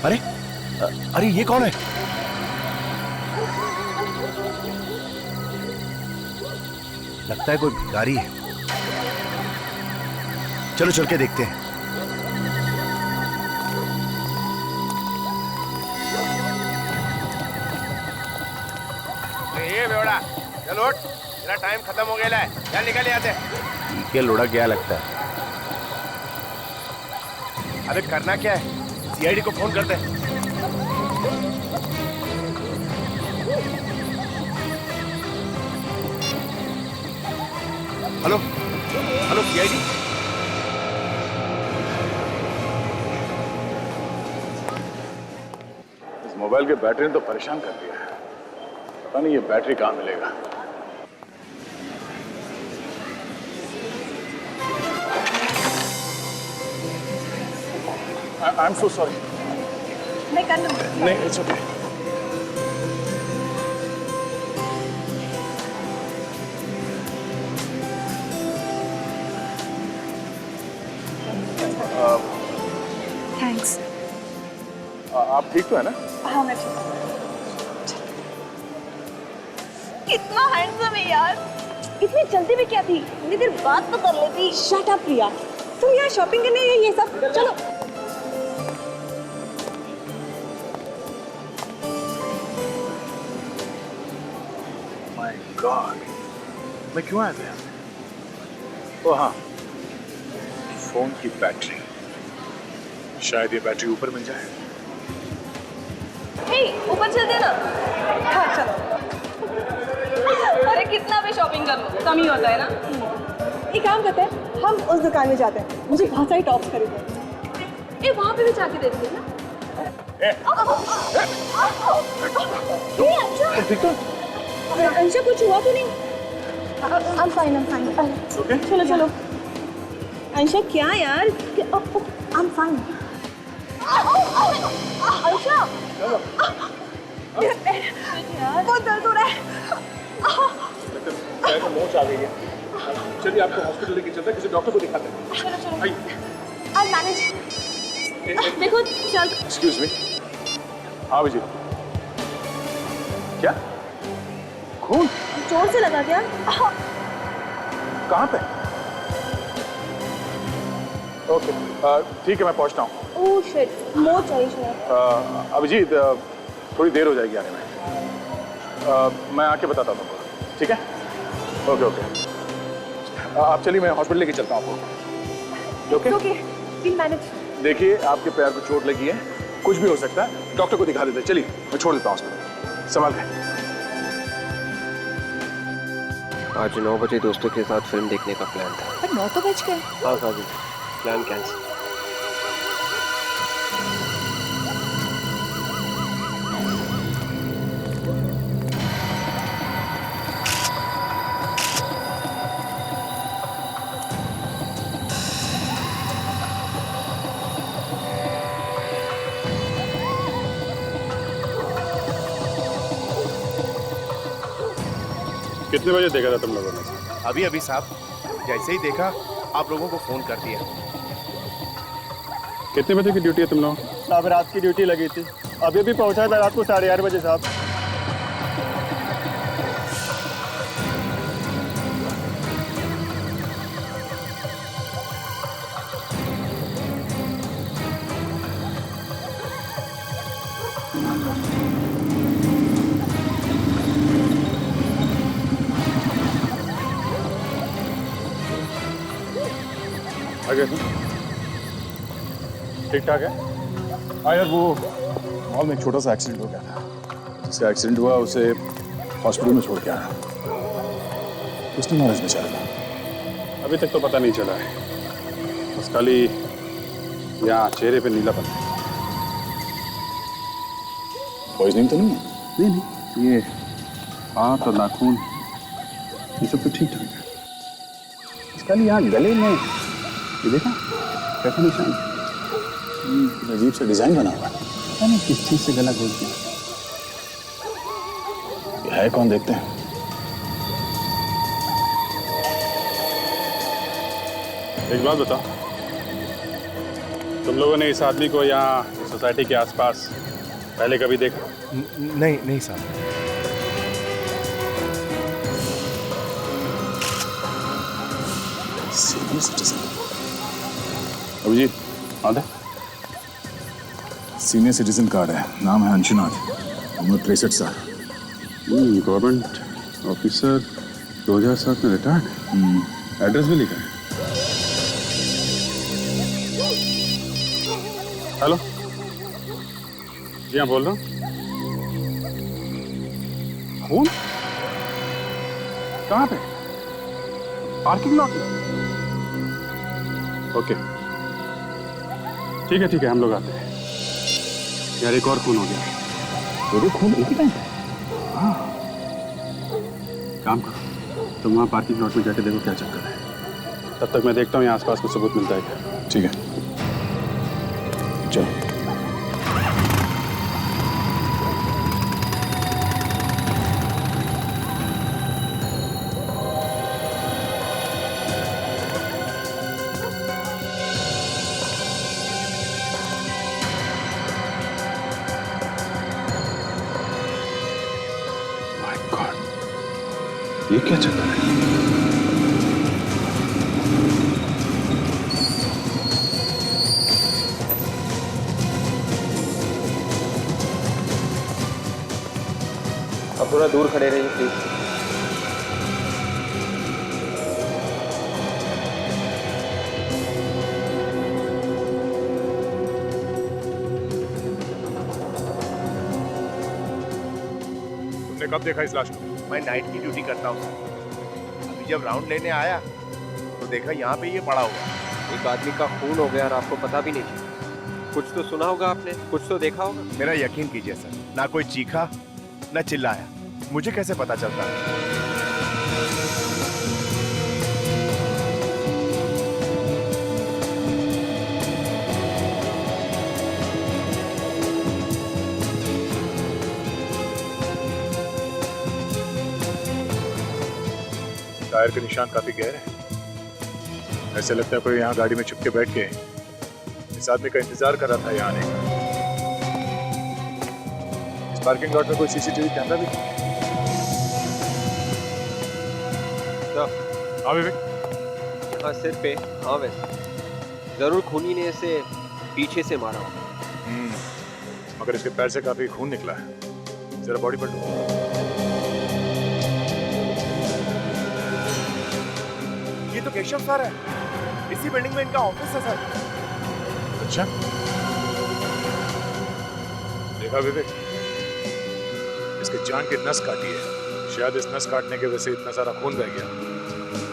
अरे अरे ये कौन है? लगता है कोई भिखारी है। चलो चल के देखते हैं। ये बेवड़ा, चल उठ, तेरा टाइम खत्म हो गया है, चल निकल यहाँ से। ठीक है लोड़ा, क्या लगता है? अबे करना क्या है? सीआईडी को फोन करते हैं। Hello hello CID. इस मोबाइल के बैटरी ने तो परेशान कर दिया है। पता नहीं ये बैटरी कहाँ मिलेगा। I am so sorry. मैं कर लूँगी। नहीं, इट्स ओके। थैंक्स। आप ठीक तो है ना? हाँ मैं ठीक हूँ। कितना हैंडसम है यार। इतनी जल्दी भी क्या थी? इतनी देर बात तो कर लेती। शट अप प्रिया। तुम यहाँ शॉपिंग करने आई ये सब? चलो। माय गॉड, मैं क्यों आया था यहाँ पे? ओ हाँ, फोन की बैटरी। शायद ये बैटरी ऊपर मिल जाए। हे, ऊपर चलते ना। हाँ चलो। अरे कितना भी शॉपिंग कर लो कम ही होता है ना। एक काम करते हैं, हम उस दुकान में जाते हैं। मुझे बहुत सारी टॉप्स खरीदने। ए वहाँ पे भी जाके देखते हैं ना। अंशा कुछ हुआ तो नहीं? I'm fine. ओके? चलो। अंशा क्या यार? I'm fine. अंशा बहुत दर्द हो रहा है। पैर में मोच आ गई है। चलिए आपको हॉस्पिटल लेके चलते हैं, किसी डॉक्टर को दिखाते हैं। चलो आइए। I'll manage। देखो चल। Excuse me. हाँ विजय। क्या? खून? जोर से लगा क्या? कहाँ पे? ओके, ठीक है, मैं पहुँचता हूँ। ओह शिट, मोच आई शायद। अभिजीत, थोड़ी देर हो जाएगी आने में। मैं आके बताता हूँ तुमको, ठीक है? ओके। आप चलिए, मैं हॉस्पिटल लेके चलता हूँ आपको। ओके? Okay, we'll manage। देखिए, आपके पैर को चोट लगी है, कुछ भी हो सकता है, डॉक्टर को दिखा देते हैं। चलिए, मैं छोड़ देता हूँ हॉस्पिटल। संभाल के। आज 9 बजे दोस्तों के साथ फिल्म देखने का प्लान था। पर 9 तो बज गए। हाँ जी, प्लान कैंसिल। कितने बजे देखा था तुम लोगों ने? अभी अभी साहब, जैसे ही देखा आप लोगों को फोन कर दिया। कितने बजे की ड्यूटी है तुम लोग? साहब रात की ड्यूटी लगी थी, अभी भी पहुंचा था रात को 8:30 बजे साहब। आगे ठीक ठाक है? हाँ यार, वो मॉल में एक छोटा सा एक्सीडेंट हो गया था। जिसका एक्सीडेंट हुआ उसे हॉस्पिटल में छोड़ के आया। उसने नॉलेज बेचारा था। अभी तक तो पता नहीं चला है, बस खाली यहाँ चेहरे पे नीलापन है। पॉइजनिंग तो नहीं है? नहीं, ये हाथ और नाखून ये सब तो ठीक ठाक है। इसका यहाँ गले में ये देखा कैसा निशान? अजीब सा डिजाइन बना हुआ है। पता नहीं किस चीज से गला घोट दिया। ये है कौन, देखते हैं। एक बात बताओ, तुम लोगों ने इस आदमी को यहाँ सोसाइटी के आसपास पहले कभी देखा? नहीं नहीं साहब। Senior citizen. अभिजीत, आधा सीनियर सिटीजन कार्ड है, नाम है अंशुनाथ, उम्र 63 साल। गवर्नमेंट ऑफिसर, 2007 में रिटायर्ड। एड्रेस भी लिखा है। हेलो, जी हाँ बोल रहा हूँ। खून कहाँ पे? पार्किंग लॉट में? ओके, ठीक है, हम लोग आते हैं। यार एक और खून हो गया। दो खून एक ही टाइम? हाँ, काम करो, तुम वहाँ पार्किंग लॉट में जाके देखो क्या चक्कर है। तब तक मैं देखता हूँ यहाँ आसपास कुछ सबूत मिलता है क्या। ठीक है, चलो। ये क्या चक्कर है? अब थोड़ा दूर खड़े रहिए प्लीज। तुमने कब देखा इस लाश को? मैं नाइट की ड्यूटी करता हूँ सर। अभी जब राउंड लेने आया तो देखा यहाँ पे ये पड़ा हुआ। एक आदमी का खून हो गया और आपको पता भी नहीं चला। कुछ तो सुना होगा आपने, कुछ तो देखा होगा। मेरा यकीन कीजिए सर, ना कोई चीखा ना चिल्लाया, मुझे कैसे पता चलता? टायर के निशान काफी गहरे हैं। ऐसे लगता है कोई यहाँ गाड़ी में छुप के बैठ के इस आदमी का इंतजार कर रहा था यहाँ आने का। इस पार्किंग लॉट में कोई सीसीटीवी कैमरा भी नहीं है। हाँ विवेक, यहाँ सिर पे, हाँ वैसे जरूर खूनी ने इसे पीछे से मारा होगा। मगर इसके पैर से काफी खून निकला है। जरा बॉडी पर लो। ये तो केशव सर है, इसी बिल्डिंग में इनका ऑफिस है सर। अच्छा, देखा विवेक, इसके जान की नस काटी है। शायद इस नस काटने की वजह से इतना सारा खून बह गया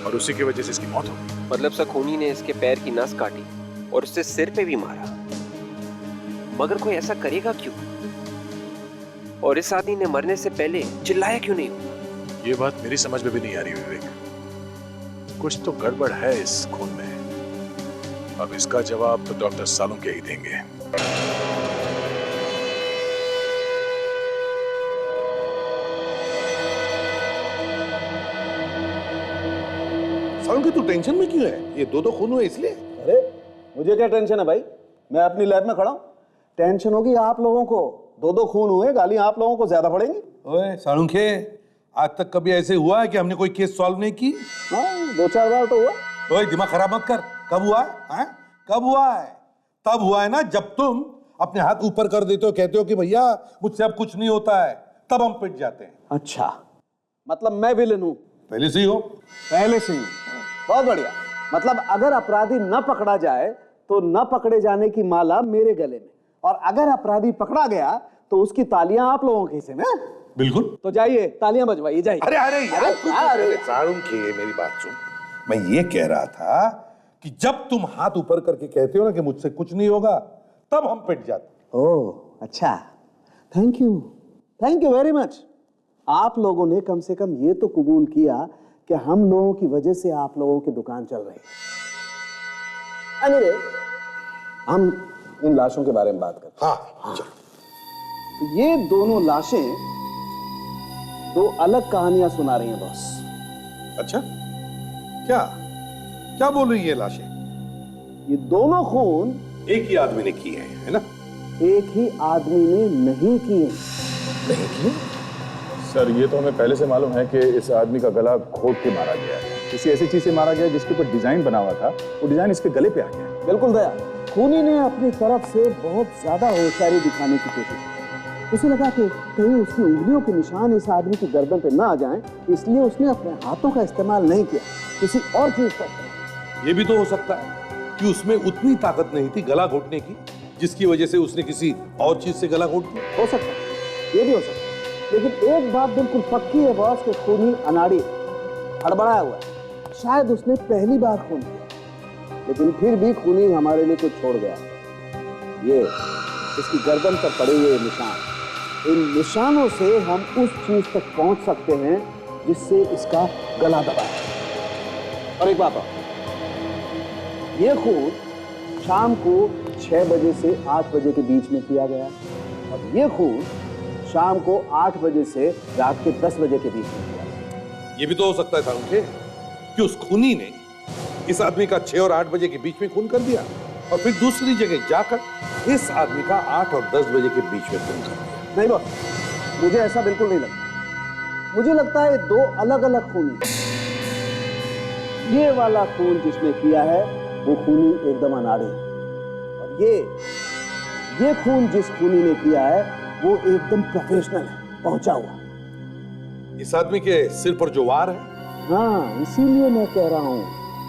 और उसी की वजह से इसकी मौत हो गई। मतलब सर खूनी ने इसके पैर की नस काटी और उससे सिर पे भी मारा। मगर कोई ऐसा करेगा क्यों? और इस आदमी ने मरने से पहले चिल्लाया क्यों नहीं? ये बात मेरी समझ में भी नहीं आ रही विवेक। कुछ तो गड़बड़ है इस खून में। अब इसका जवाब तो डॉक्टर सालुंके ही देंगे। सालुंके तू टेंशन में क्यों है? ये दो खून हुए इसलिए? अरे मुझे क्या टेंशन है भाई, मैं अपनी लैब में खड़ा हूँ। टेंशन होगी आप लोगों को, दो खून हुए, गालियां आप लोगों को ज्यादा पड़ेंगी। ओए सालुंके, आज तक कभी ऐसे हुआ है कि हमने कोई केस सॉल्व नहीं की? हाँ, 2-4 बार तो हुआ। ओए दिमाग खराब मत कर। कब हुआ है? कब हुआ है? तब हुआ है ना जब तुम अपने हाथ ऊपर कर देते हो, कहते हो कि भैया मुझसे अब कुछ नहीं होता है, तब हम पिट जाते हैं। अच्छा, मतलब मैं विलेन हूँ? पहले से ही हो। पहले से ही। बहुत बढ़िया। मतलब अगर अपराधी न पकड़ा जाए तो न पकड़े जाने की माला मेरे गले में, और अगर अपराधी पकड़ा गया तो उसकी तालियां आप लोगों के हिस्से में। बिल्कुल। तो जाइए, तालियां बजवाइए, जाइए। अरे सालुंके, मेरी बात सुन। मैं ये कह रहा था कि जब तुम हाथ ऊपर करके कहते हो ना कि मुझसे कुछ नहीं होगा, तब हम पिट जाते। ओह अच्छा, थैंक यू वेरी मच। आप लोगों ने कम से कम ये तो कबूल किया कि हम लोगों की वजह से आप लोगों की दुकान चल रही है। anyway, हम इन लाशों के बारे में बात करते हैं। हाँ, चलो। तो ये दोनों लाशें दो अलग कहानियां सुना रही हैं बॉस। अच्छा, क्या क्या बोल रही है लाशें? ये दोनों खून एक ही आदमी ने किए हैं, है ना? एक ही आदमी ने नहीं किए। सर ये तो हमें पहले से मालूम है कि इस आदमी का गला घोट के मारा गया है। किसी ऐसी चीज से मारा गया जिसके ऊपर डिजाइन बना हुआ था, वो डिजाइन इसके गले पे आ गया। बिल्कुल दया, खूनी ने अपनी तरफ से बहुत ज्यादा होशियारी दिखाने की कोशिश की। उसे लगा कि कहीं उसकी उंगलियों के निशान इस आदमी की गर्दन पे ना आ जाएं, इसलिए उसने अपने हाथों का इस्तेमाल नहीं किया, किसी और चीज पर। ये भी तो हो सकता है कि उसमें उतनी ताकत नहीं थी गला घोटने की, जिसकी वजह से उसने किसी और चीज से गला घोट दिया। हो सकता है, ये भी हो सकता है। लेकिन एक बात बिल्कुल पक्की है बॉस, कि खूनी अनाड़ी हड़बड़ाया हुआ है। शायद उसने पहली बार खून किया, लेकिन फिर भी खूनी हमारे लिए कुछ छोड़ गया। ये इसकी गर्दन पर पड़े हुए निशान, इन निशानों से हम उस चीज तक पहुंच सकते हैं जिससे इसका गला दबा है। और एक बात और, ये खून शाम को 6 बजे से 8 बजे के बीच में किया गया, और ये खून शाम को 8 बजे से रात के 10 बजे के बीच में किया गया। ये भी तो हो सकता है सारुंखे कि उस खूनी ने इस आदमी का 6 और 8 बजे के बीच में खून कर दिया, और फिर दूसरी जगह जाकर इस आदमी का 8 और 10 बजे के बीच में खून कर दिया। नहीं बॉस, मुझे ऐसा बिल्कुल नहीं लगता। मुझे लगता है 2 अलग अलग खूनी। ये वाला खून जिसने किया है वो खूनी एकदम अनाड़ी है, और ये खून जिस खूनी ने किया है वो एकदम प्रोफेशनल है, पहुंचा हुआ। इस आदमी के सिर पर जो वार है, हाँ, इसीलिए मैं कह रहा हूं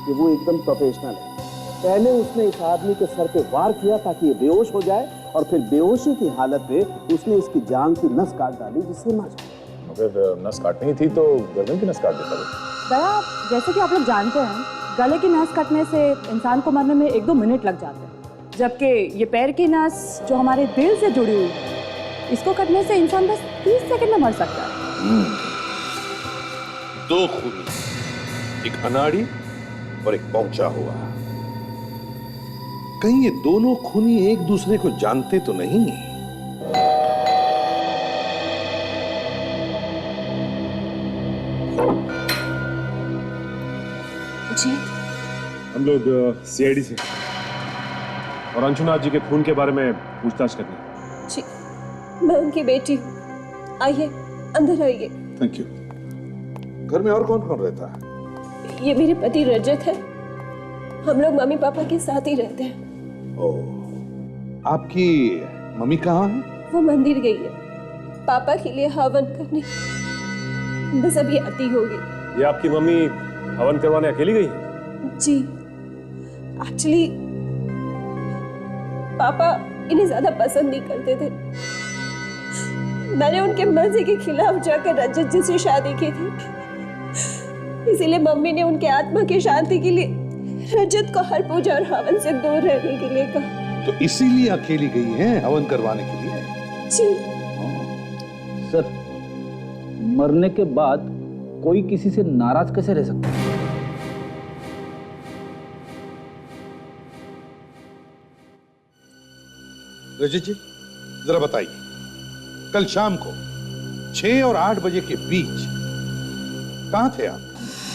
कि वो एकदम प्रोफेशनल है। पहले उसने इस आदमी के सर पे वार किया ताकि ये बेहोश हो जाए, और फिर बेहोशी की हालत में उसने इसकी जांघ की नस काट डाली जिससे मर जाए। अगर नस काटनी ही थी तो गर्दन की नस काट देता वो। दया, जैसे कि आप लोग जानते हैं, गले की नस कटने से इंसान को मरने में 1-2 मिनट लग जाते हैं, जबकि ये पैर की नस जो हमारे दिल से जुड़ी हुई है, इसको कटने से इंसान बस 30 सेकंड में मर सकता है। 2 खूनी, एक अनाड़ी और एक पहुंचा हुआ। कहीं ये दोनों खूनी एक दूसरे को जानते तो नहीं? जी, हम लोग सीआईडी से और अंशुनाथ जी के खून के बारे में पूछताछ करनी। जी, मैं उनकी बेटी हूँ। आइए, अंदर आइए। Thank you. घर में और कौन कौन रहता है? ये मेरे पति रजत है। हम लोग मम्मी पापा के साथ ही रहते हैं। आपकी मम्मी कहाँ है? वो मंदिर गई है पापा के लिए हवन करने, बस अभी आती होगी। ये आपकी मम्मी हवन करवाने अकेली गई है? जी, एक्चुअली पापा इन्हें ज्यादा पसंद नहीं करते थे। मैंने उनके मर्जी के खिलाफ जाकर रजत जी से शादी की थी, इसीलिए मम्मी ने उनके आत्मा की शांति के लिए रजत को हर पूजा और हवन से दूर रहने के लिए कहा। तो इसीलिए अकेली गई हैं हवन करवाने के लिए? जी सर, मरने के बाद कोई किसी से नाराज कैसे रह सकता है? रजत जी, जरा बताइए, कल शाम को 6 और 8 बजे के बीच कहाँ थे आप?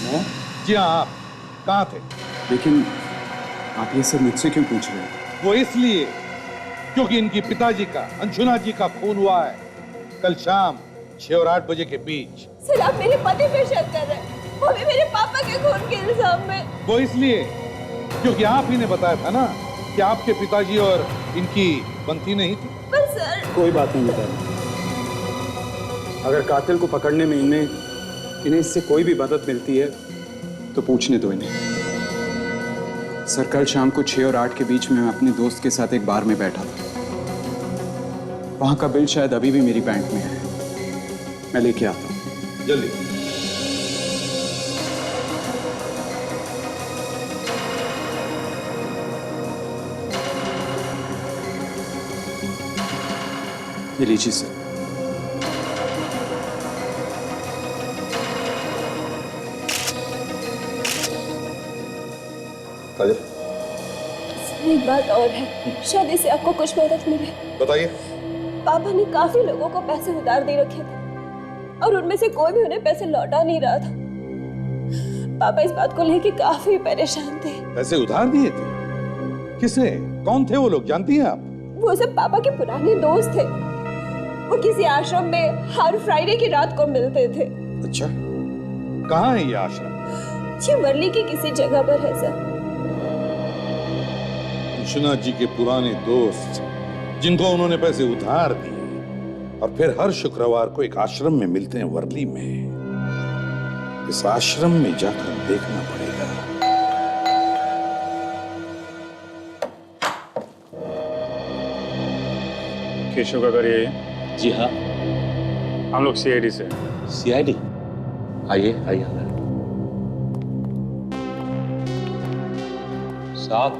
मैं? जी हाँ, आप कहाँ थे? लेकिन आप ये सब मुझसे क्यों पूछ रहे हैं? वो इसलिए क्योंकि इनकी पिताजी का, अंशुनाथ जी का खून हुआ है कल शाम 6 और 8 बजे के बीच। सर, आप मेरे पति पे शक कर रहे हैं, वो भी मेरे पापा के खून के इल्जाम में। वो इसलिए क्योंकि आप ही ने बताया था ना कि आपके पिताजी और इनकी बनती नहीं थी। पर सर, कोई बात नहीं बता। अगर कातिल को पकड़ने में इन्हें इससे कोई भी मदद मिलती है तो पूछने दो इन्हें। सर, कल शाम को 6 और 8 के बीच में मैं अपने दोस्त के साथ एक बार में बैठा था। वहां का बिल शायद अभी भी मेरी बैंक में है, मैं लेके आता हूँ। जल्दी। ये लीजिए सर। काजल, सर, एक बात और है, शायद इससे आपको कुछ मदद मिले। बताइए। पापा ने काफी लोगों को पैसे उधार दे रखे थे और उनमें से कोई भी उन्हें पैसे लौटा नहीं रहा था। पापा इस बात को लेके काफी परेशान थे। पैसे उधार दिए थे? किसे? कौन थे वो लोग, जानती हैं आप? वो सब पापा के पुराने दोस्त थे। वो किसी आश्रम में हर फ्राइडे की रात को मिलते थे। अच्छा, कहाँ है ये आश्रम? ये वर्ली की किसी जगह पर है सर। विश्वनाथ जी के पुराने दोस्त जिनको उन्होंने पैसे उधार दिए और फिर हर शुक्रवार को एक आश्रम में मिलते हैं वर्ली में। इस आश्रम में जाकर देखना पड़ेगा। केशव का घर यही है? जी हाँ। हम लोग सीआईडी से। सीआईडी? आइए आइए अंदर। साहब,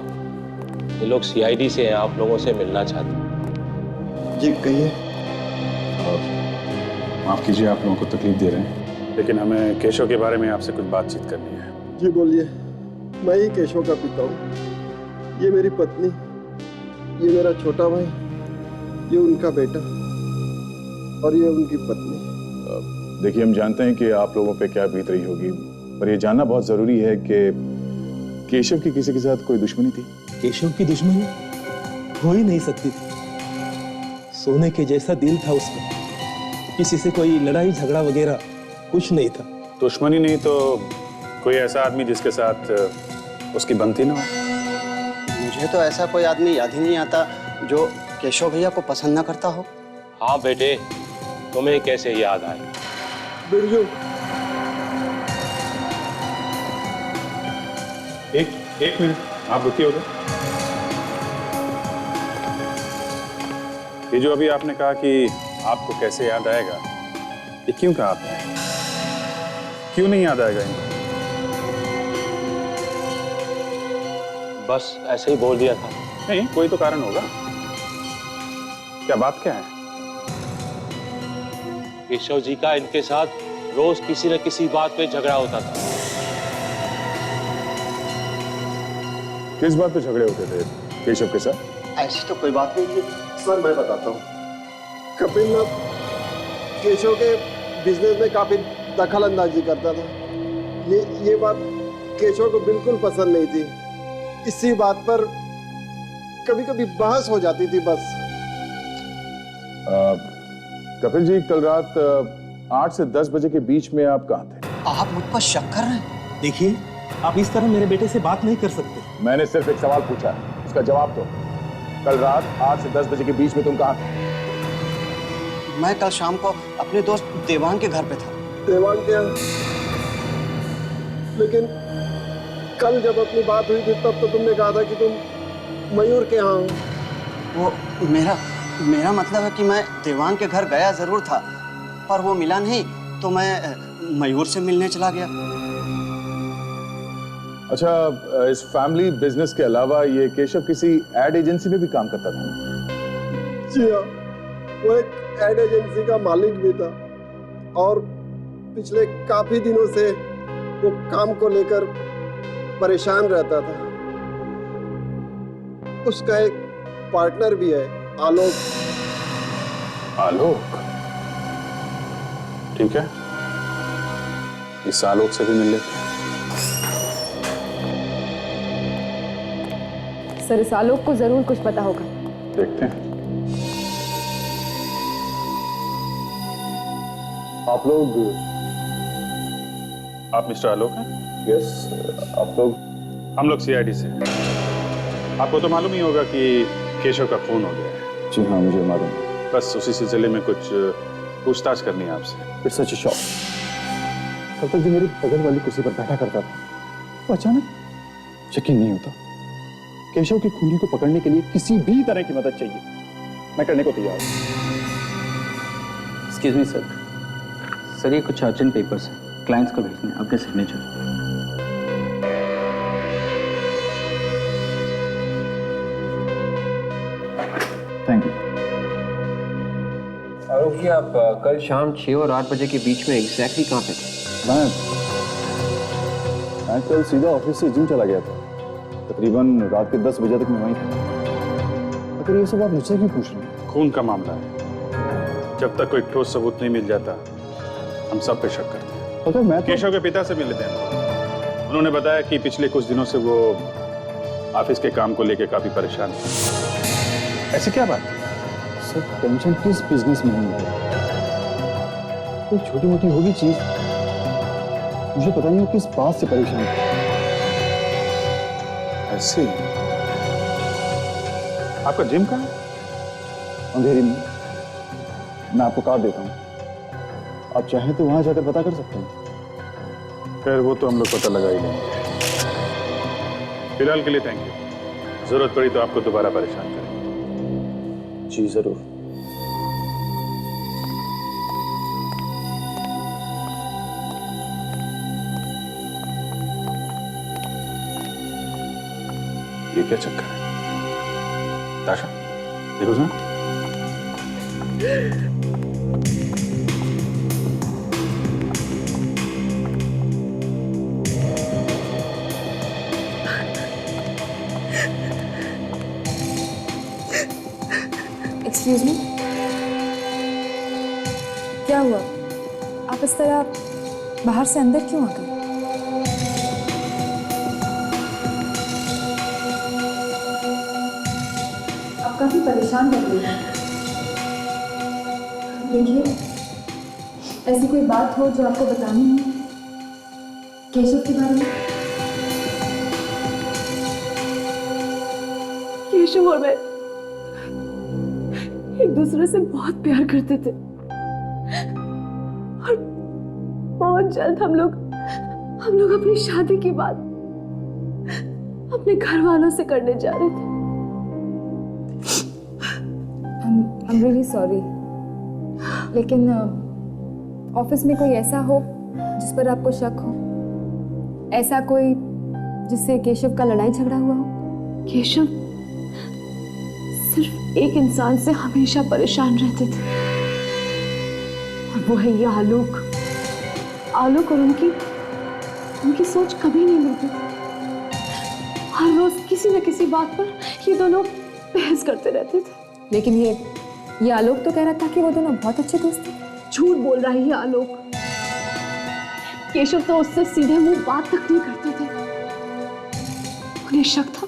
ये लोग सीआईडी से हैं, आप लोगों से मिलना चाहते हैं। जी कहिए। माफ कीजिए आप लोगों को तकलीफ दे रहे हैं, लेकिन हमें केशव के बारे में आपसे कुछ बातचीत करनी है। जी बोलिए। मैं ही केशव का पिता हूँ। ये मेरी पत्नी, ये मेरा छोटा भाई, ये उनका बेटा और ये उनकी पत्नी। देखिए, हम जानते हैं कि आप लोगों पे क्या बीत रही होगी, पर ये जानना बहुत जरूरी है कि केशव की किसी के साथ कोई दुश्मनी थी? केशव की दुश्मनी हो ही नहीं सकती थी। सोने के जैसा दिल था उसका, किसी से कोई लड़ाई झगड़ा वगैरह कुछ नहीं था। दुश्मनी नहीं तो कोई ऐसा आदमी जिसके साथ उसकी बनती ना हो? मुझे तो ऐसा कोई आदमी याद ही नहीं आता जो केशव भैया को पसंद ना करता हो। हाँ बेटे, तुम्हें कैसे याद आए? बिरजू, एक मिनट आप रुकिए उधर। ये जो अभी आपने कहा कि आपको कैसे याद आएगा, ये क्यों कहा आपने? क्यों नहीं याद आएगा इनको? बस ऐसे ही बोल दिया था। नहीं, कोई तो कारण होगा। क्या बात क्या है? केशव जी का इनके साथ रोज किसी न किसी बात पे झगड़ा होता था। किस बात पे झगड़े होते थे केशव के साथ? ऐसी तो कोई बात नहीं थी सर मैं बताता हूँ। कपिल ना केशव के बिजनेस में काफी दखल अंदाजी करता था। ये बात केशव को बिल्कुल पसंद नहीं थी। इसी बात पर कभी कभी बहस हो जाती थी बस। कपिल जी, कल रात 8 से 10 बजे के बीच में आप कहाँ थे? आप मुझ पर शक कर रहे हैं? देखिए, आप इस तरह मेरे बेटे से बात नहीं कर सकते। मैंने सिर्फ एक सवाल पूछा है, उसका जवाब दो। कल रात 8 से 10 बजे के बीच में तुम कहाँ थे? मैं कल शाम को अपने दोस्त देवांग के घर पे था। देवांग के यहाँ? लेकिन कल जब अपनी बात हुई थी तब तो तुमने कहा था कि तुम मयूर के यहाँ हो। वो मेरा मतलब है कि मैं देवांग के घर गया जरूर था, पर वो मिला नहीं तो मैं मयूर से मिलने चला गया। अच्छा, इस फैमिली बिजनेस के अलावा ये केशव किसी एड एजेंसी में भी काम करता था? जी हाँ, वो एक एड एजेंसी का मालिक भी था और पिछले काफी दिनों से वो काम को लेकर परेशान रहता था। उसका एक पार्टनर भी है, आलोक। आलोक? ठीक है, इस आलोक से भी मिल लेते हैं। सर, इस आलोक को जरूर कुछ पता होगा। देखते हैं। आप मिस्टर आलोक हैं? यस। आप लोग? हम लोग सीआईडी से हैं। आपको तो मालूम ही होगा कि केशव का खून हो गया है। जी हाँ, मुझे मालूम है। बस उसी सिलसिले में कुछ पूछताछ करनी है आपसे। It's such a shock. कल तक जो मेरी बगल वाली कुर्सी पर बैठा करता था, वो अचानक यकीन नहीं होता। केशव की खूनी को पकड़ने के लिए किसी भी तरह की मदद चाहिए, मैं करने को तैयार हूँ। Excuse me sir. सर, ये कुछ अर्जेंट पेपर्स हैं, क्लाइंट्स को भेजने हैं, आपके signature. Thank you. Alok ji, आप कल शाम 6 और 8 बजे के बीच में एग्जैक्टली कहाँ पे थे? मैं कल सीधा ऑफिस से जिम चला गया था। तकरीबन रात के 10 बजे तक मैं वहीं था। अगर ये सब आप मुझसे क्यों पूछ रहे हैं? खून का मामला है, जब तक कोई ठोस सबूत नहीं मिल जाता हम सब पे शक करते हैं। पता है, मैं केशव के पिता से मिले थे। उन्होंने बताया कि पिछले कुछ दिनों से वो ऑफिस के काम को लेकर काफी परेशान है। ऐसी क्या बात? सर टेंशन किस बिजनेस में नहीं है, कोई छोटी मोटी होगी चीज, मुझे पता नहीं वो किस बात से परेशान है। ऐसे आपका जिम कहाँ है? अंधेरी में। मैं आपको कार्ड देता हूँ, आप चाहें तो वहां जाकर पता कर सकते हैं। खैर वो तो हम लोग पता लगा ही लेंगे। फिलहाल के लिए थैंक यू, जरूरत पड़ी तो आपको दोबारा परेशान करेंगे। जी जरूर। ये क्या चक्कर है? ताशा देखो जरा। एक्सक्यूज मी, क्या हुआ? आप इस तरह बाहर से अंदर क्यों आ गए? आप काफी परेशान लग रही हैं। देखिए, ऐसी कोई बात हो जो आपको बतानी है केशव के बारे में? केशव और मैं एक दूसरे से बहुत प्यार करते थे और बहुत जल्द हम लोग अपनी शादी की बात अपने घर वालों से करने जा रहे थे। I'm really sorry, लेकिन ऑफिस में कोई ऐसा हो जिस पर आपको शक हो, ऐसा कोई जिससे केशव का लड़ाई झगड़ा हुआ हो? केशव सिर्फ एक इंसान से हमेशा परेशान रहते थे और वो है ये आलोक। आलोक और उनकी सोच कभी नहीं मिलती थी। हर रोज किसी न किसी बात पर ये दोनों बहस करते रहते थे। लेकिन ये आलोक तो कह रहा था कि वो दोनों बहुत अच्छे दोस्त थे। झूठ बोल रहा है ये आलोक। केशव तो उससे सीधे मुंह बात तक नहीं करते थे। उन्हें शक था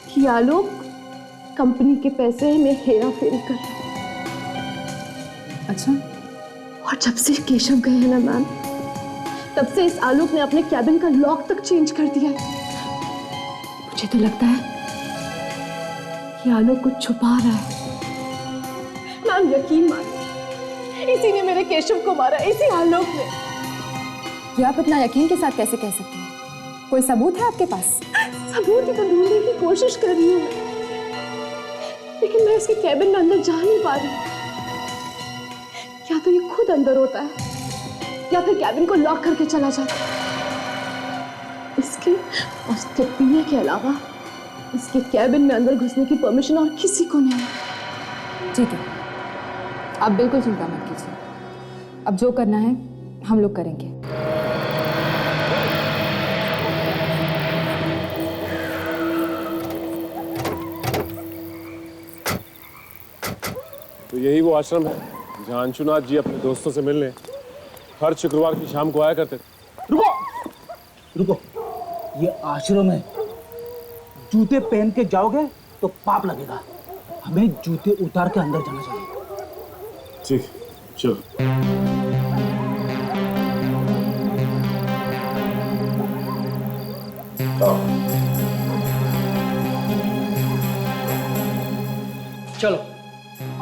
कि आलोक कंपनी के पैसे में हेरा फेरी कर रहा है। अच्छा। और जब से केशव गए हैं ना मैम, तब से इस आलोक ने अपने कैबिन का लॉक तक चेंज कर दिया है। मुझे तो लगता है कि आलोक कुछ छुपा रहा है। मैम यकीन मानिए, इसी ने मेरे केशव को मारा, इसी आलोक ने। ये आप इतना यकीन के साथ कैसे कह सकते हैं? कोई सबूत है आपके पास? सबूत ही तो ढूंढने की कोशिश कर रही हूँ, लेकिन मैं उसके कैबिन में अंदर जा नहीं पा रही। या तो ये खुद अंदर होता है या फिर कैबिन को लॉक करके चला जाता है। इसके और इसके पीने के अलावा इसके कैबिन में अंदर घुसने की परमिशन और किसी को नहीं है। ठीक है, आप बिल्कुल चिंता मत कीजिए। अब जो करना है हम लोग करेंगे। तो यही वो आश्रम है जहाँ अंशुनाथ जी अपने दोस्तों से मिलने हर शुक्रवार की शाम को आया करते थे। रुको, ये आश्रम है। जूते पहन के जाओगे तो पाप लगेगा। हमें जूते उतार के अंदर जाना चाहिए। ठीक, चलो। चलो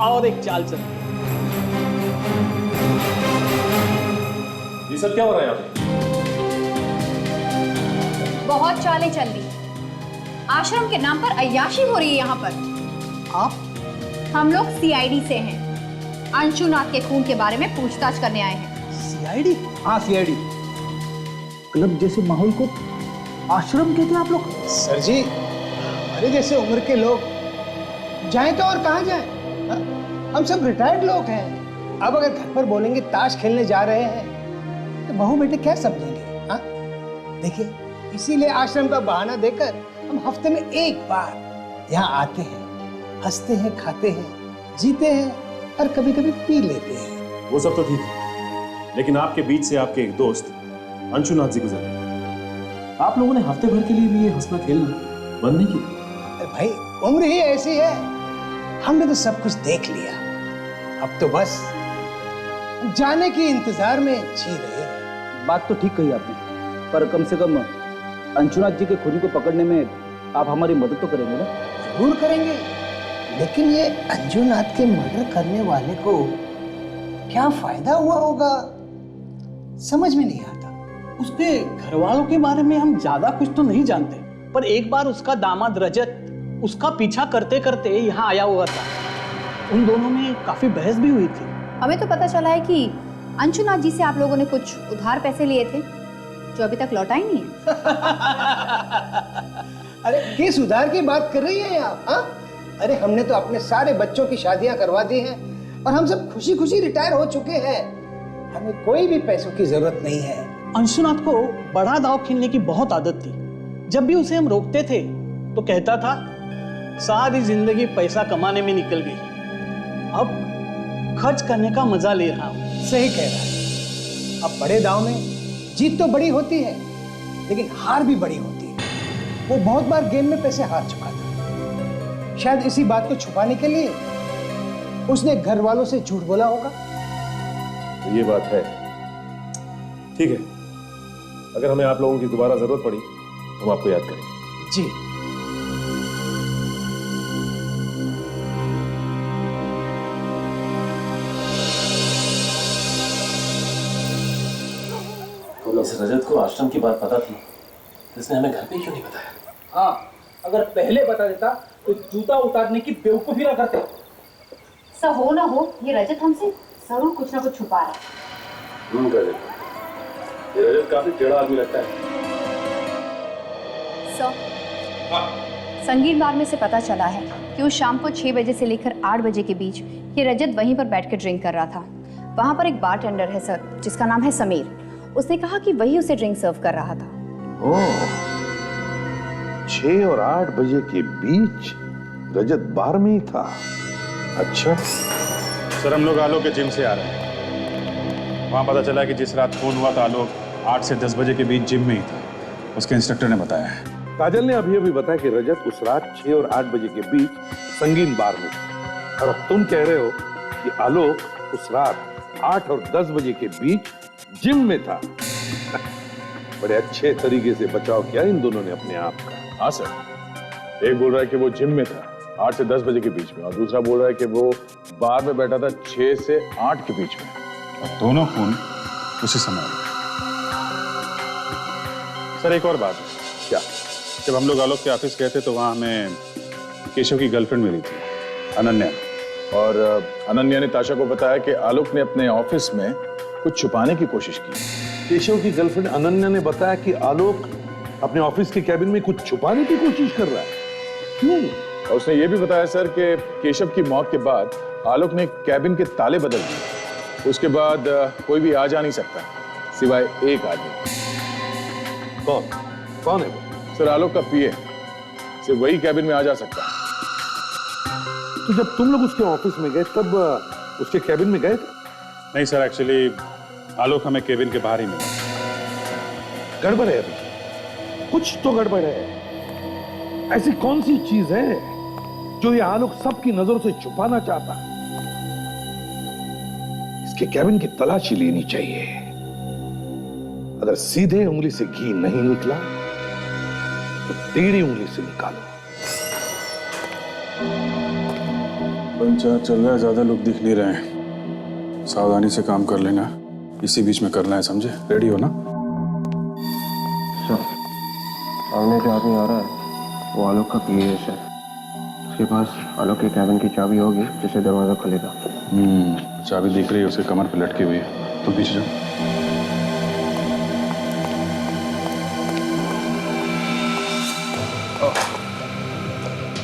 और एक चाल चल। ये सब क्या हो रहा है यहाँ पे? बहुत चालें चल रही। आश्रम के नाम पर अय्याशी हो रही है यहाँ पर। आप? हम लोग सीआईडी से हैं। अंशुनाथ के खून के बारे में पूछताछ करने आए हैं। सीआईडी? हाँ सीआईडी। क्लब जैसे माहौल को आश्रम कहते हैं आप लोग? सर जी, हमारे जैसे उम्र के लोग जाएं तो और कहाँ जाएं? हम सब रिटायर्ड लोग हैं। अब अगर घर पर बोलेंगे ताश खेलने जा रहे हैं तो बहू बेटे क्या समझेंगे? हाँ, देखिए, इसीलिए आश्रम का बहाना देकर हम हफ्ते में एक बार यहाँ आते हैं, हंसते हैं, खाते हैं, जीते हैं और कभी कभी पी लेते हैं। वो सब तो ठीक है, लेकिन आपके बीच से आपके एक दोस्त अंशुनाथ जी गुजरे। आप लोगों ने हफ्ते भर के लिए भी ये हंसना खेलना बंद नहीं किया? भाई उम्र ही ऐसी है, हमने तो सब कुछ देख लिया, अब तो बस जाने के इंतजार में जी रहे हैं। बात तो ठीक कही आपने, पर कम से कम अंशुनाथ जी के खूनी को पकड़ने में आप हमारी मदद तो करेंगे ना? जरूर करेंगे, लेकिन ये अंजुनाथ के मर्डर करने वाले को क्या फायदा हुआ होगा, समझ में नहीं आता। उसके घर वालों के बारे में हम ज्यादा कुछ तो नहीं जानते, पर एक बार उसका दामाद रजत उसका पीछा करते करते यहाँ आया हुआ था। उन दोनों में काफी बहस भी हुई थी। हमें तो पता चला है कि अंशुनाथ जी से आप लोगों ने कुछ उधार पैसे लिए थे जो अभी तक लौटा ही नहीं है। अरे किस उधार की बात कर रही हैं आप? हाँ? अरे हमने तो अपने सारे बच्चों की शादियां करवा दी हैं और हम सब खुशी खुशी रिटायर हो चुके हैं। हमें कोई भी पैसों की जरूरत नहीं है। अंशुनाथ को बड़ा दांव खेलने की बहुत आदत थी। जब भी उसे हम रोकते थे तो कहता था सारी जिंदगी पैसा कमाने में निकल गई, अब खर्च करने का मजा ले रहा हूं। सही कह रहा है। अब बड़े दांव में जीत तो बड़ी होती है, लेकिन हार भी बड़ी होती है। वो बहुत बार गेम में पैसे हार चुका था। शायद इसी बात को छुपाने के लिए उसने घर वालों से झूठ बोला होगा। तो ये बात है। ठीक है, अगर हमें आप लोगों की दोबारा जरूरत पड़ी तो हम आपको याद करेंगे। जी। तो इस रजत को आश्रम की बात पता थी, तो इसने हमें घर पे क्यों नहीं बताया? हाँ, अगर पहले बता देता तो जूता उतारने की बेवकूफी ना करते। सब हो ना हो, ये रजत हमसे जरूर कुछ ना कुछ छुपा रहा है। रजत, ये रजत काफी टेढ़ा आदमी लगता है। संगीत बार में से पता चला है कि उस शाम को 6 बजे से लेकर 8 बजे के बीच ये रजत वहीं पर बैठकर ड्रिंक कर रहा था। वहां पर एक बारटेंडर है सर, जिसका नाम है समीर। उसने कहा कि वही उसे ड्रिंक सर्व कर रहा था। ओह, 6 और 8 बजे के बीच रजत बार में ही था। अच्छा सर, हम लोग आलोक के जिम से आ रहे हैं। वहां पता चला कि जिस रात खून हुआ था आलोक 8 से 10 बजे के बीच जिम में ही था, उसके इंस्ट्रक्टर ने बताया है। काजल ने अभी बताया कि रजत उस रात 6 और 8 बजे के बीच संगीन बार में था, और अब तुम कह रहे हो कि आलोक उस रात 8 और 10 बजे के बीच जिम में था। बड़े अच्छे तरीके से बचाव किया इन दोनों ने अपने आप का। हाँ सर, एक बोल रहा है कि वो जिम में था 8 से 10 बजे के बीच में, और दूसरा बोल रहा है कि वो बार में बैठा था 6 से 8 के बीच में, और दोनों खून उसी समय हुए। सर एक और बात है। क्या? जब हम लोग आलोक के ऑफिस गए थे तो वहाँ हमें केशव की गर्लफ्रेंड मिली थी, अनन्या, और अनन्या ने ताशा को बताया कि आलोक ने अपने ऑफिस में कुछ छुपाने की कोशिश की। केशव की गर्लफ्रेंड अनन्या ने बताया कि आलोक अपने ऑफिस के कैबिन में कुछ छुपाने की कोशिश कर रहा है। क्यों? और उसने ये भी बताया सर कि केशव की मौत के बाद आलोक ने कैबिन के ताले बदल दिए। उसके बाद कोई भी आ जा नहीं सकता सिवाय एक आदमी। कौन है वो? सर आलोक का पीए, सिर्फ वही कैबिन में आ जा सकता है। तो जब तुम लोग उसके ऑफिस में गए तब उसके कैबिन में गए थे? नहीं सर, एक्चुअली आलोक हमें केबिन के बाहर ही मिला। गड़बड़ है अभी, कुछ तो गड़बड़ है। ऐसी कौन सी चीज है जो ये आलोक सबकी नजरों से छुपाना चाहता है? इसके कैबिन की तलाशी लेनी चाहिए। अगर सीधे उंगली से घी नहीं निकला तो टेढ़ी उंगली से निकालो। पंचायत चल रहा है, ज्यादा लोग दिख नहीं रहे हैं, सावधानी से काम कर लेना। इसी बीच में करना है, समझे? रेडी हो ना? सर, सामने जो आदमी आ रहा है वो आलोक का पीए है सर। उसके पास आलोक के कैबिन की चाबी होगी जिससे दरवाजा खुलेगा। चाबी दिख रही है, उसके कमर पे लटकी हुई है। तुम पीछे जाओ।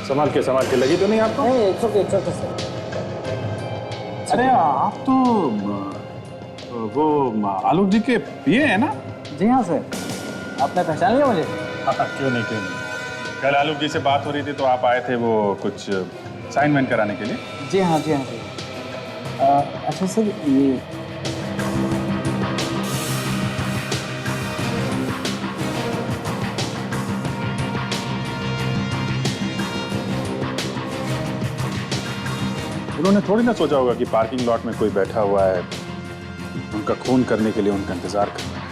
संभाल के लगी तो नहीं आपको? अरे आप तो वो आलोक जी के पीए हैं ना? जी हाँ सर, आपने पहचान लिया मुझे? क्यों नहीं। कल आलोक जी से बात हो रही थी तो आप आए थे वो कुछ साइन कराने के लिए। जी हाँ। अच्छा सर, ये उन्होंने थोड़ी ना सोचा होगा कि पार्किंग लॉट में कोई बैठा हुआ है, उनका खून करने के लिए उनका इंतजार कर रहा है।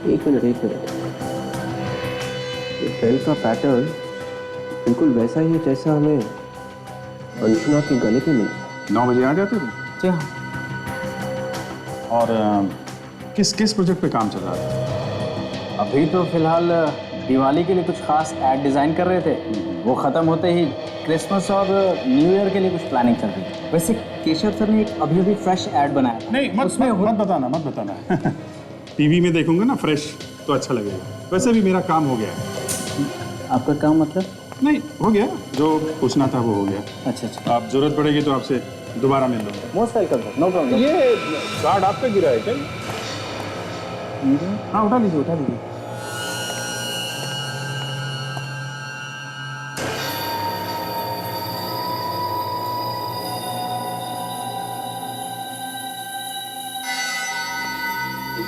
एक मिनट ये बेल्ट का पैटर्न बिल्कुल वैसा ही है जैसा हमें अंशुना के गले पे मिला। 9 बजे आ जाते थे? जी हाँ। और किस किस प्रोजेक्ट पे काम चल रहा था? अभी तो फिलहाल दिवाली के लिए कुछ खास एड डिजाइन कर रहे थे, वो खत्म होते ही क्रिसमस और न्यू ईयर के लिए कुछ प्लानिंग चल रही है। वैसे केशव सर ने एक अभी फ्रेश एड बनाया था। नहीं मत बताना टीवी में देखूंगा ना फ्रेश तो अच्छा लगेगा। वैसे भी मेरा काम हो गया है। आपका काम मतलब? नहीं हो गया, जो पूछना था वो हो गया। अच्छा। आप जरूरत पड़ेगी तो आपसे दोबारा मिल लूंगा। Most welcome sir, no problem. ये कार्ड आप पे गिरा है क्या? हाँ उठा लीजिए।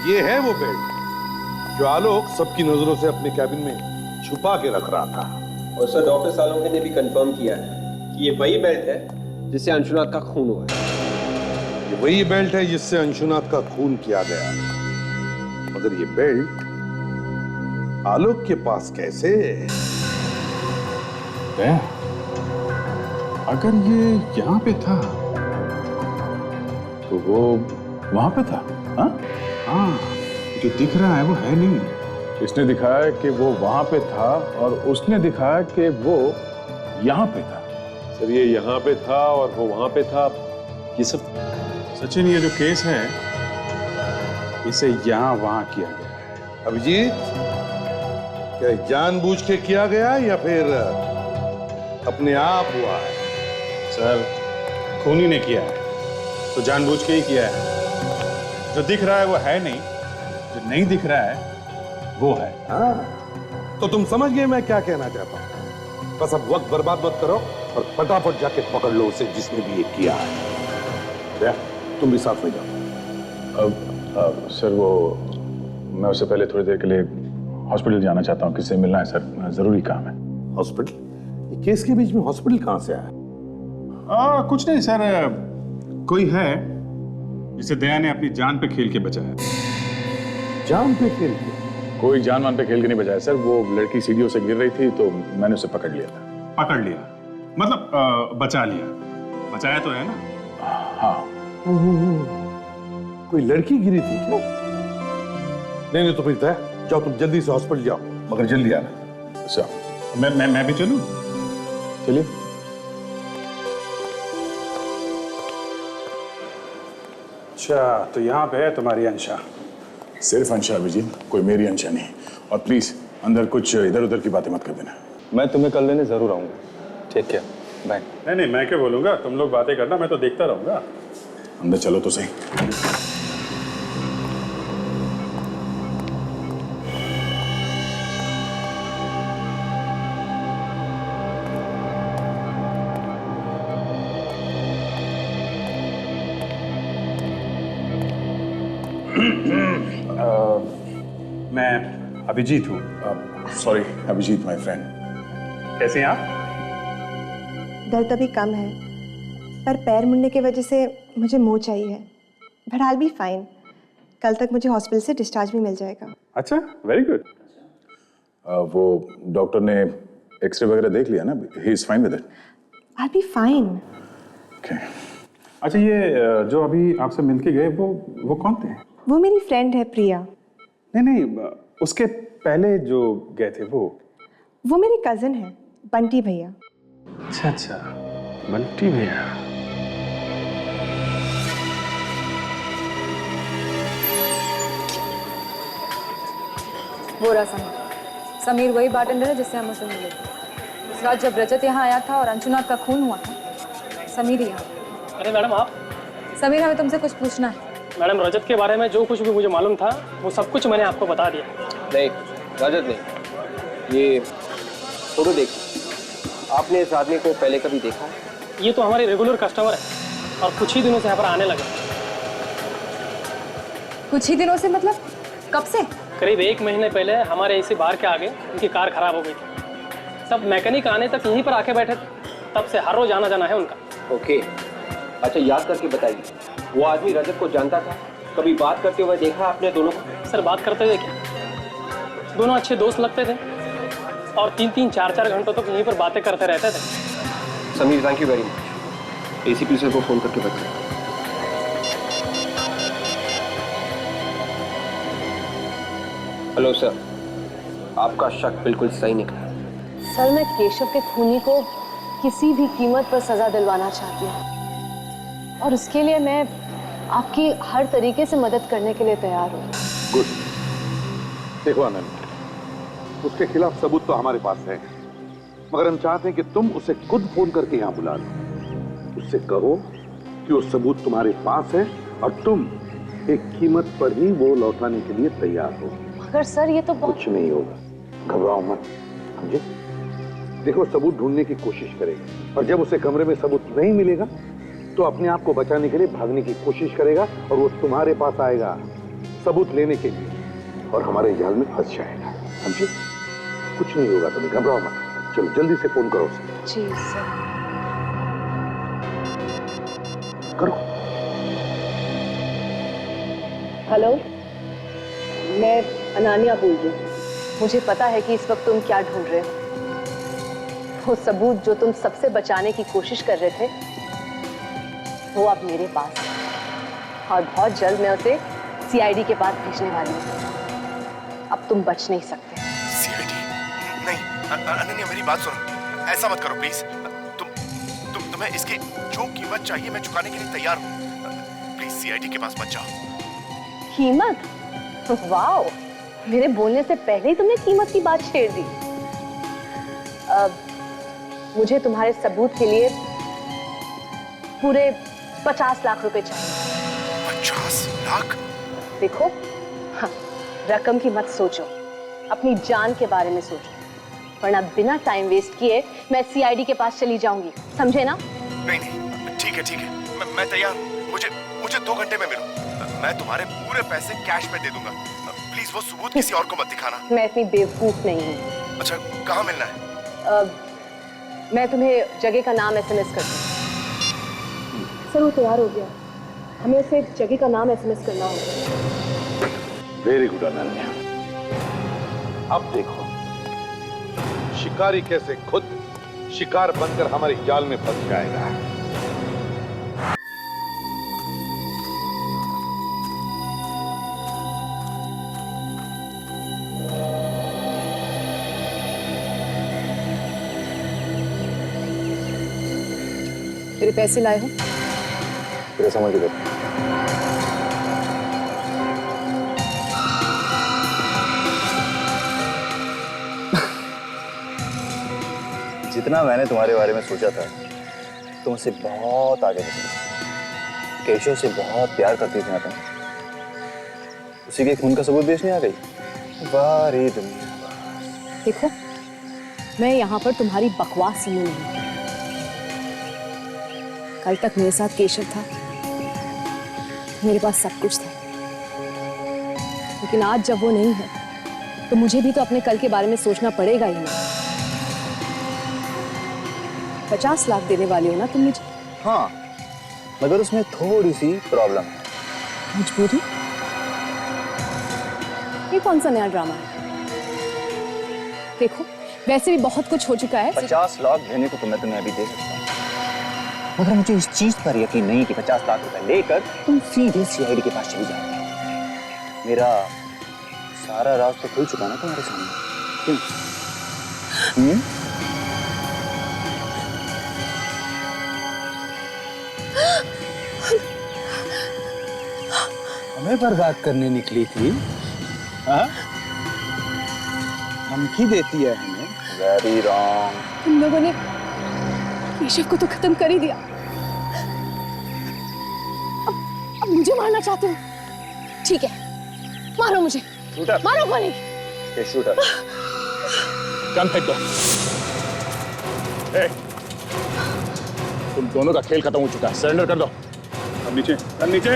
ये है वो बेल्ट जो आलोक सबकी नजरों से अपने कैबिन में छुपा के रख रहा था। और सर डॉक्टर आलोक ने भी कंफर्म किया है कि ये वही बेल्ट है जिससे अंशुनाथ का खून हुआ है। ये वही बेल्ट है जिससे अंशुनाथ का खून किया गया, मगर ये बेल्ट आलोक के पास कैसे? अगर ये यहाँ पे था तो वो वहां पे था। हाँ, जो दिख रहा है वो है नहीं। इसने दिखाया कि वो वहां पे था और उसने दिखाया कि वो यहाँ पे था। सर ये यहाँ पे था और वो वहां पे था, ये सब सचिन ये जो केस है इसे यहाँ वहां किया गया है। अभिजीत, क्या जानबूझ के किया गया या फिर अपने आप हुआ है? सर खूनी ने किया है तो जानबूझ के ही किया है। जो दिख रहा है वो है नहीं, जो नहीं दिख रहा है वो है। हाँ, तो तुम समझ गए मैं क्या कहना चाहता हूं। बस अब वक्त बर्बाद मत करो और फटाफट जाके पकड़ लो उसे जिसने भी ये किया है। तुम भी साथ में जाओ। अब सर वो मैं उससे पहले थोड़ी देर के लिए हॉस्पिटल जाना चाहता हूँ। किससे मिलना है सर, जरूरी काम है। हॉस्पिटल? ये केस के बीच में हॉस्पिटल कहां से आया? कुछ नहीं सर, कोई है जिसे दया ने अपनी जान पे खेल के बचाया। जान पे खेल के? कोई जान मान पे खेल के नहीं बचाया सर। वो लड़की सीढ़ियों से गिर रही थी तो मैंने उसे पकड़ लिया था। पकड़ लिया मतलब बचा लिया। बचाया तो है ना? हाँ। कोई लड़की गिरी थी क्या? नहीं तो फिर तय, जाओ तुम जल्दी से हॉस्पिटल जाओ, मगर जल्दी आना। अच्छा मैं भी चलूं? चलिए। अच्छा तो यहाँ पे है तुम्हारी अंशा। सिर्फ अंशा अभिजीत, कोई मेरी अंशा नहीं। और प्लीज अंदर कुछ इधर उधर की बातें मत कर देना। मैं तुम्हें कल लेने जरूर आऊंगा। ठीक है, बाय। नहीं मैं क्या बोलूंगा, तुम लोग बातें करना, मैं तो देखता रहूंगा। अंदर चलो तो सही। मैं अभिजीत हूँ। Sorry Abhijeet my friend. कैसे हैं आप? दर्द अभी कम है, पर पैर मुड़ने की वजह से मुझे मोच चाहिए है। But I will be fine. कल तक मुझे हॉस्पिटल से डिस्चार्ज भी मिल जाएगा। अच्छा, वेरी गुड। वो डॉक्टर ने एक्सरे वगैरह देख लिया ना? He is fine with it. I will be fine. Okay. अच्छा ये जो अभी आपसे मिलके गए वो कौन थे? वो मेरी फ्रेंड है प्रिया। नहीं उसके पहले जो गए थे वो मेरी कजिन है बंटी भैया। अच्छा बंटी भैया। वो रहा समीर वही बार्टेंडर है जिससे हम उसे मिले थे उस रात जब रजत यहाँ आया था और अंशुनाथ का खून हुआ था। समीर यहाँ। अरे मैडम आप? समीर हमें तुमसे कुछ पूछना है। मैडम रजत के बारे में जो कुछ भी मुझे मालूम था वो सब कुछ मैंने आपको बता दिया। नहीं रजत नहीं, ये फोटो देखिए, आपने इस आदमी को पहले कभी देखा है? ये तो हमारे रेगुलर कस्टमर है और कुछ ही दिनों से यहाँ पर आने लगे। कुछ ही दिनों से मतलब कब से? करीब 1 महीने पहले हमारे इसी बार के आगे उनकी कार खराब हो गई थी। सब मैकेनिक आने तक यहीं पर आके बैठे थे, तब से हर रोज आना जाना है उनका। ओके, अच्छा याद करके बताइए, वो आदमी रजत को जानता था? कभी बात करते हुए देखा आपने दोनों को? सर बात करते हुए क्या, दोनों अच्छे दोस्त लगते थे और 3-3, 4-4 घंटों तक यहीं पर बातें करते रहते थे। Sameer, thank you very much. ACP sir को फोन करके बताइए। हेलो सर, आपका शक बिल्कुल सही निकला। सर, मैं केशव के खूनी को किसी भी कीमत पर सजा दिलवाना चाहती हूँ और उसके लिए मैं आपकी हर तरीके से मदद करने के लिए तैयार हूँ। गुड। देखो आनंद, उसके खिलाफ सबूत तो हमारे पास है, मगर हम चाहते हैं कि तुम उसे खुद फोन करके यहाँ बुला लो। उससे कहो कि वो सबूत तुम्हारे पास है और तुम एक कीमत पर ही वो लौटाने के लिए तैयार हो। मगर सर ये तो कुछ नहीं होगा, घबराओ मत, समझे? देखो, सबूत ढूंढने की कोशिश करेगा और जब उसे कमरे में सबूत नहीं मिलेगा तो अपने आप को बचाने के लिए भागने की कोशिश करेगा और वो तुम्हारे पास आएगा सबूत लेने के लिए और हमारे जाल में फंस जाएगा, समझे? कुछ नहीं होगा, तुम्हें घबराओ मत। चलो जल्दी से फोन करो उसे। जी सर। करो। हेलो, मैं अनानिया बोल रही हूँ। मुझे पता है कि इस वक्त तुम क्या ढूंढ रहे हो। वो सबूत जो तुम सबसे बचाने की कोशिश कर रहे थे वो अब मेरे पास है और बहुत जल्द मैं उसे सीआईडी के पास भेजने वाली हूँ। अब तुम बच नहीं सकते। सीआईडी? नहीं अनन्या, मेरी बात सुनो, ऐसा मत करो प्लीज। तुम्हें इसकी जो कीमत चाहिए मैं चुकाने के लिए तैयार हूँ। प्लीज सीआईडी के पास मत जाओ। कीमत? वाओ, मेरे बोलने से पहले ही तुमने कीमत की बात छेड़ दी। मुझे तुम्हारे सबूत के लिए पूरे 50 लाख रुपए चाहिए। 50 लाख? देखो, हाँ, रकम की मत सोचो, अपनी जान के बारे में सोचो, वरना बिना टाइम वेस्ट किए मैं सीआईडी के पास चली जाऊंगी, समझे ना? नहीं नहीं, ठीक है, मैं तैयार हूँ। मुझे 2 घंटे में मिलो, मैं तुम्हारे पूरे पैसे कैश में दे दूंगा। प्लीज वो सबूत किसी और को मत दिखाना। मैं इतनी बेवकूफ नहीं हूँ। अच्छा, कहाँ मिलना है? मैं तुम्हें जगह का नाम एसएमएस करती हूँ। सर वो तैयार हो गया, हमें उसे जगह का नाम एसएमएस करना होगा। Very good Ananya. अब देखो शिकारी कैसे खुद शिकार बनकर हमारे जाल में फंस जाएगा। मेरे पैसे लाए हो? तेरे समझ के देखो। जितना मैंने तुम्हारे बारे में सोचा था, तुम उससे बहुत आगे निकली। केशव से बहुत प्यार करती थी ना तुम। उसी के खून का सबूत बेचने आ गई। वाह रे दुनिया। देखो, मैं यहाँ पर तुम्हारी बकवास सुनने नहीं। कल तक मेरे साथ केशव था, मेरे पास सब कुछ था, लेकिन आज जब वो नहीं है तो मुझे भी तो अपने कल के बारे में सोचना पड़ेगा ही ना। 50 लाख देने वाली हो ना तुम मुझे? हाँ, मगर उसमें थोड़ी सी प्रॉब्लम है। मजबूरी? ये कौन सा नया ड्रामा है? देखो, वैसे भी बहुत कुछ हो चुका है। 50 लाख देने को तो मैं तुम्हें अभी दे सकता हूँ, मगर मुझे इस चीज पर यकीन नहीं कि 50 लाख रुपए लेकर तुम सीधे सीआईडी के पास चली जाओगे। मेरा सारा राज तो खुल चुका ना तुम्हारे सामने। क्यों? हमें बर्बाद करने निकली थी? हाँ? धमकी देती है हमें? Very wrong. तुम लोगों ने केशव को तो खत्म कर ही दिया, अब मुझे मारना चाहते हो? ठीक है, मारो मुझे, मारो गोली। शूटर। गन फेंक दो। ए, तुम दोनों का खेल खत्म हो चुका है, सरेंडर कर दो। अब नीचे, अब नीचे।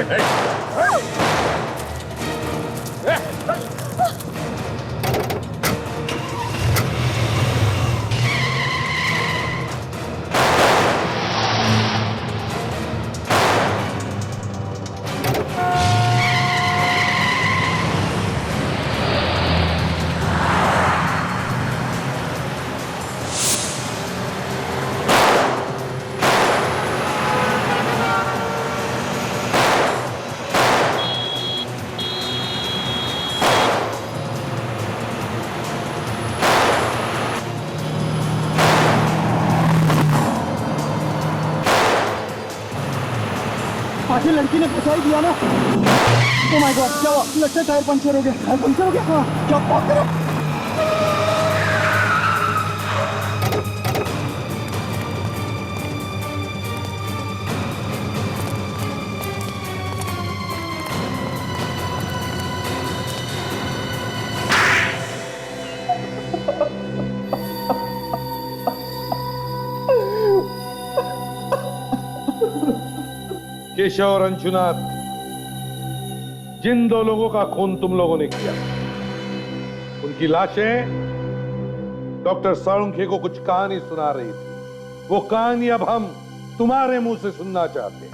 आखिर लड़की ने फंसा ही दिया ना। ओह माय गॉड, क्या हुआ? लगता है टायर पंचर हो गया। टायर पंचर हो गया? हाँ, क्या बात कर रहे हो? केशव और अंशुनाथ, जिन दो लोगों का खून तुम लोगों ने किया, उनकी लाशें डॉक्टर साळुंखे को कुछ कहानी सुना रही थी। वो कहानी अब हम तुम्हारे मुंह से सुनना चाहते हैं।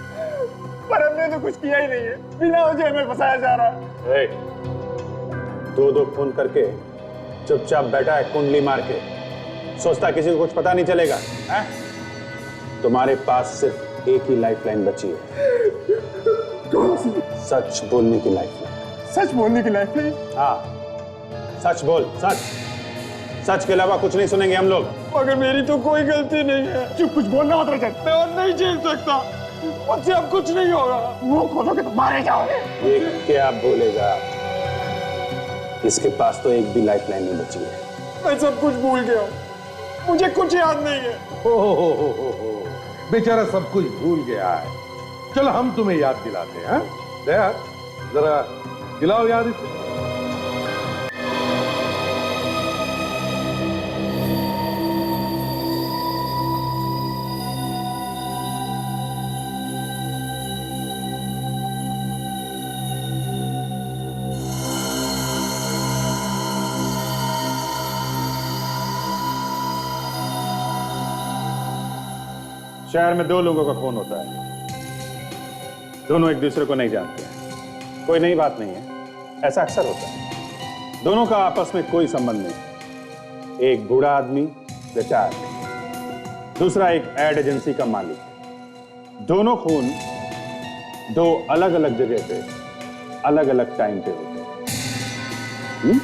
पर हमने तो कुछ किया ही नहीं है, बिना वजह हमें फंसाया जा रहा है। दो फोन करके चुपचाप बैठा है कुंडली मार के, सोचता किसी को कुछ पता नहीं चलेगा है? तुम्हारे पास सिर्फ एक ही लाइफलाइन बची है। कौन सी? सच बोलने की लाइफलाइन। सच बोलने की लाइफलाइन? हाँ, सच बोल, सच। सच के अलावा कुछ नहीं सुनेंगे हम लोग। मगर मेरी तो कोई गलती नहीं है। चुप, कुछ बोलना मत रजत। मैं और नहीं झेल सकता, मुझसे अब कुछ नहीं होगा। मुंह खोलोगे तो मारे जाओगे। ये क्या बोलेगा? इसके पास तो एक भी लाइफलाइन नहीं बची है। मैं सब कुछ भूल गया, मुझे कुछ याद नहीं है। हो, बेचारा सब कुछ भूल गया है। चलो हम तुम्हें याद दिलाते हैं। दया, जरा दिलाओ याद इसे। शहर में दो लोगों का खून होता है, दोनों एक दूसरे को नहीं जानते हैं। कोई नई बात नहीं है, ऐसा अक्सर होता है। दोनों का आपस में कोई संबंध नहीं। एक बूढ़ा आदमी रिटायर्ड, दूसरा एक एड एजेंसी का मालिक। दोनों खून दो अलग अलग जगह पे अलग अलग टाइम पे होते हैं।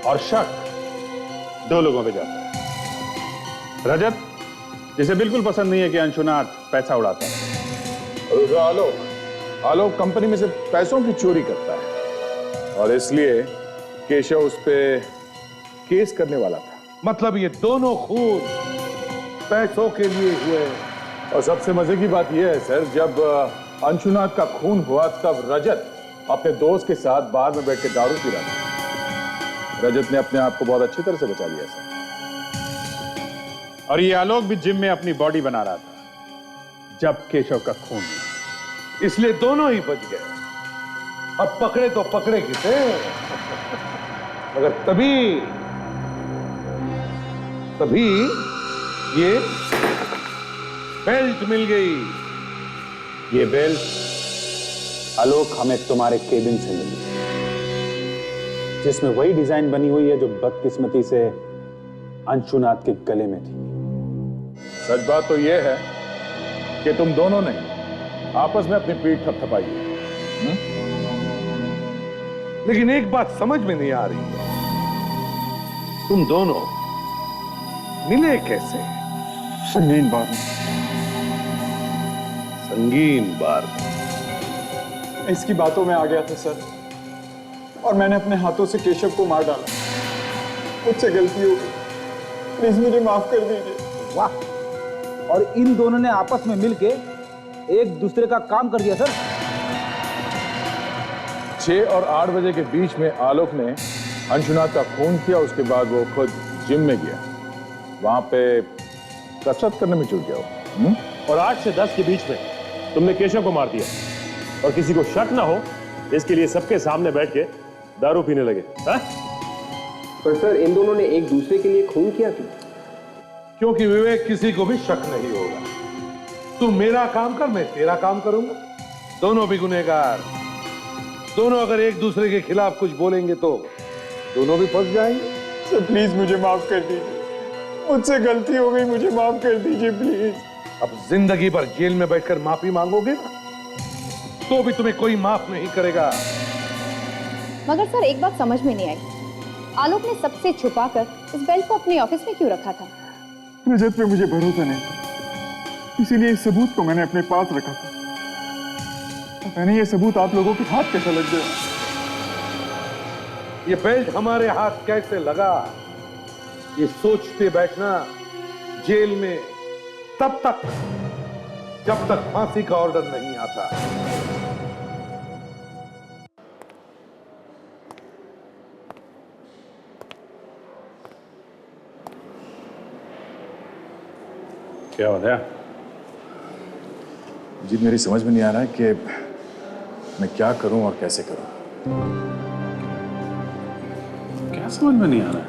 और शक दो लोगों पे जाता है। रजत, जिसे बिल्कुल पसंद नहीं है कि अंशुनाथ पैसा उड़ाता है। आलोक कंपनी में से पैसों की चोरी करता है और इसलिए केशव उस पे केस करने वाला था। मतलब ये दोनों खून पैसों के लिए हुए। और सबसे मजे की बात यह है सर, जब अंशुनाथ का खून हुआ तब रजत अपने दोस्त के साथ बार में बैठ के दारू पी रहा था। रजत ने अपने आप को बहुत अच्छी तरह से बचा लिया सर। और ये आलोक भी जिम में अपनी बॉडी बना रहा था जब केशव का खून हुआ, इसलिए दोनों ही बच गए। अब पकड़े तो पकड़े किसे, मगर तभी ये बेल्ट मिल गई। ये बेल्ट आलोक हमें तुम्हारे केबिन से मिली, जिसमें वही डिजाइन बनी हुई है जो बदकिस्मती से अंशुनाथ के गले में थी। सच बात तो यह है कि तुम दोनों ने आपस में अपनी पीठ थपथपाई है। लेकिन एक बात समझ में नहीं आ रही है, तुम दोनों मिले कैसे? संगीन बार में। संगीन बार? इसकी बातों में आ गया था सर। और मैंने अपने हाथों से केशव को मार डाला। मुझसे गलती हो गई, प्लीज मुझे माफ कर दीजिए। वाह, और इन दोनों ने आपस में मिलके एक दूसरे का काम कर दिया सर। 6 और 8 बजे के बीच में आलोक ने अंशुनाथ का खून किया, उसके बाद वो खुद जिम में गया, वहां पे कसरत करने में जुट गया। और 8 से 10 के बीच में तुमने केशव को मार दिया और किसी को शक ना हो इसके लिए सबके सामने बैठ के दारू पीने लगे। हा? पर सर इन दोनों ने एक दूसरे के लिए खून किया क्यों? क्योंकि विवेक किसी को भी शक नहीं होगा। तू मेरा काम कर, मैं तेरा काम करूंगा, दोनों भी गुनहगार। दोनों अगर एक दूसरे के खिलाफ कुछ बोलेंगे तो दोनों भी फंस जाएंगे। सर प्लीज मुझे माफ कर दीजिए, मुझसे गलती हो गई, मुझे माफ कर दीजिए प्लीज। अब जिंदगी भर जेल में बैठकर माफी मांगोगे ना, तो भी तुम्हें कोई माफ नहीं करेगा। मगर सर एक बात समझ में नहीं आई, आलोक ने सबसे छुपाकर इस बेल्ट को अपने ऑफिस में क्यों रखा था? रजत पे मुझे भरोसा नहीं था, इसीलिए इस सबूत को मैंने अपने पास रखा था। मैंने ये सबूत आप लोगों के हाथ कैसे लग गया? ये बेल्ट हमारे हाथ कैसे लगा, ये सोचते बैठना जेल में तब तक जब तक फांसी का ऑर्डर नहीं आता। क्या हो गया? जी मेरी समझ में नहीं आ रहा है कि मैं क्या करूं और कैसे करूं। क्या समझ में नहीं आ रहा है?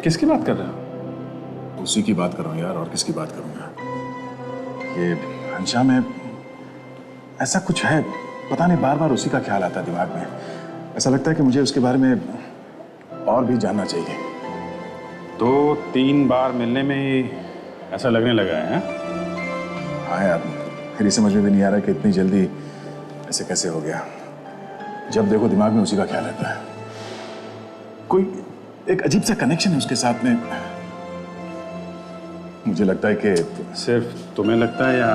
किसकी बात कर रहे हो? उसी की बात कर रहा हूं यार, और किसकी बात करूंगा? ये अंशा में ऐसा कुछ है, पता नहीं, बार बार उसी का ख्याल आता है दिमाग में। ऐसा लगता है कि मुझे उसके बारे में और भी जानना चाहिए। 2-3 बार मिलने में ही ऐसा लगने लगा है? हाँ यार, मेरी समझ में भी नहीं आ रहा कि इतनी जल्दी ऐसे कैसे हो गया। जब देखो दिमाग में उसी का ख्याल रहता है। कोई एक अजीब सा कनेक्शन है उसके साथ में। मुझे लगता है कि सिर्फ तुम्हें लगता है या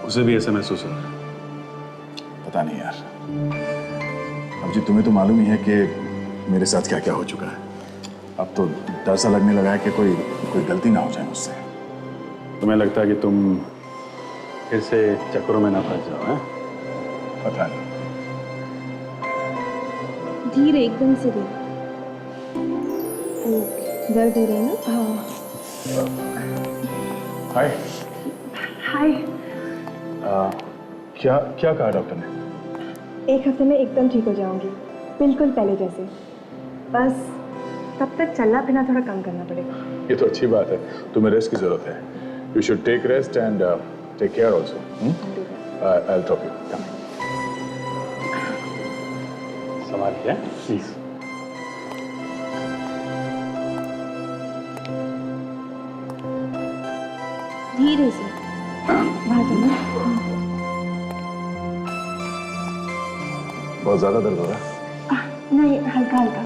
उसे भी ऐसा महसूस हो रहा है? पता नहीं यार। अब जी तुम्हें तो मालूम ही है कि मेरे साथ क्या क्या हो चुका है। अब तो डर सा लगने लगा है कि कोई गलती ना हो जाए मुझसे। तुम्हें लगता है कि तुम फिर से चक्करों में ना फंस जाओ? हैं? पता नहीं। धीरे, एकदम से धीरे। दर्द हो रही है ना? हाँ। हाय। हाय। क्या कहा डॉक्टर ने? 1 हफ्ते में एकदम ठीक हो जाऊंगी, बिल्कुल पहले जैसे। बस तब तक चलना फिरना थोड़ा कम करना पड़ेगा। ये तो अच्छी बात है, तुम्हें रेस्ट की जरूरत है। You should take rest and take care also. I will drop you. Come. संभाल के प्लीज। धीरे से। वहाँ जाना। बहुत ज्यादा दर्द हो रहा है? नहीं, हल्का हल्का।